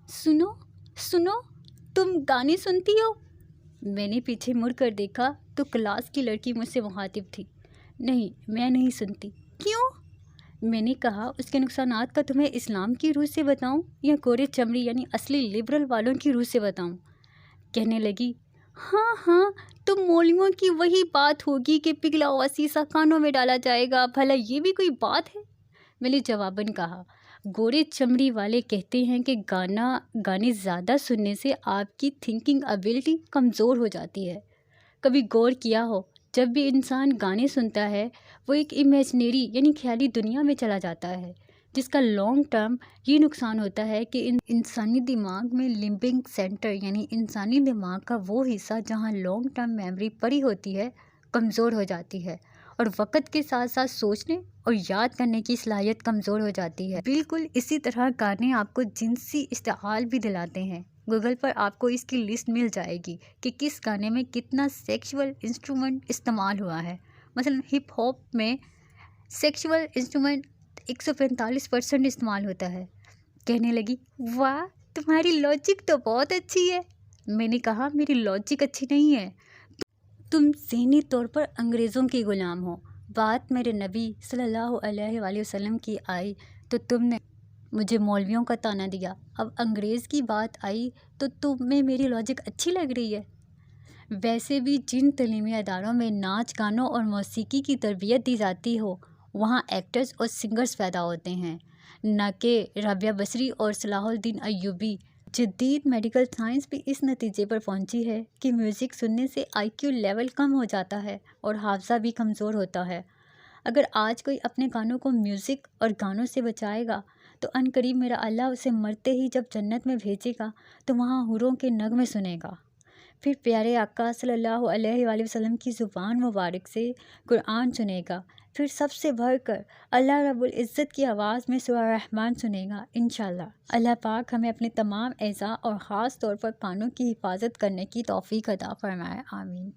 سنو سنو، تم گانے سنتی ہو؟ میں نے پیچھے مڑ کر دیکھا تو کلاس کی لڑکی مجھ سے مخاطب تھی۔ نہیں، میں نہیں سنتی۔ کیوں؟ میں نے کہا، اس کے نقصانات کا تمہیں اسلام کی روح سے بتاؤں یا گورے چمڑی یعنی اصلی لبرل والوں کی روح سے بتاؤں؟ کہنے لگی، ہاں ہاں، تم مولویوں کی وہی بات ہوگی کہ پگھلا ہوا سیسا کانوں میں ڈالا جائے گا، بھلا یہ بھی کوئی بات ہے؟ میں نے جواباً کہا، گورے چمڑی والے کہتے ہیں کہ گانے زیادہ سننے سے آپ کی تھنکنگ ایبلٹی کمزور ہو جاتی ہے۔ کبھی غور کیا ہو، جب بھی انسان گانے سنتا ہے وہ ایک امیجنری یعنی خیالی دنیا میں چلا جاتا ہے، جس کا لانگ ٹرم یہ نقصان ہوتا ہے کہ انسانی دماغ میں لمبنگ سینٹر یعنی انسانی دماغ کا وہ حصہ جہاں لانگ ٹرم میموری پڑی ہوتی ہے کمزور ہو جاتی ہے، اور وقت کے ساتھ ساتھ سوچنے اور یاد کرنے کی صلاحیت کمزور ہو جاتی ہے۔ بالکل اسی طرح گانے آپ کو جنسی اشتعال بھی دلاتے ہیں۔ گوگل پر آپ کو اس کی لسٹ مل جائے گی کہ کس گانے میں کتنا سیکشول انسٹرومنٹ استعمال ہوا ہے۔ مثلا ہپ ہاپ میں سیکشول انسٹرومنٹ 145% استعمال ہوتا ہے۔ کہنے لگی، واہ، تمہاری لاجک تو بہت اچھی ہے۔ میں نے کہا، میری لاجک اچھی نہیں ہے، تم ذہنی طور پر انگریزوں کے غلام ہو۔ بات میرے نبی صلی اللہ علیہ وآلہ وسلم کی آئی تو تم نے مجھے مولویوں کا طعنہ دیا، اب انگریز کی بات آئی تو تمہیں میری لاجک اچھی لگ رہی ہے؟ ویسے بھی جن تعلیمی اداروں میں ناچ گانوں اور موسیقی کی تربیت دی جاتی ہو وہاں ایکٹرز اور سنگرز پیدا ہوتے ہیں، نہ کہ رابعہ بصری اور صلاح الدین ایوبی۔ جدید میڈیکل سائنس بھی اس نتیجے پر پہنچی ہے کہ میوزک سننے سے IQ لیول کم ہو جاتا ہے اور حافظہ بھی کمزور ہوتا ہے۔ اگر آج کوئی اپنے کانوں کو میوزک اور گانوں سے بچائے گا تو عنقریب میرا اللہ اسے مرتے ہی جب جنت میں بھیجے گا تو وہاں حوروں کے نغمے سنے گا، پھر پیارے آقا صلی اللہ علیہ وآلہ وسلم کی زبان مبارک سے قرآن سنے گا، پھر سب سے بڑھ کر اللہ رب العزت کی آواز میں سورہ رحمان سنے گا انشاءاللہ۔ اللہ پاک ہمیں اپنے تمام اعضاء اور خاص طور پر کانوں کی حفاظت کرنے کی توفیق عطا فرمائے، آمین۔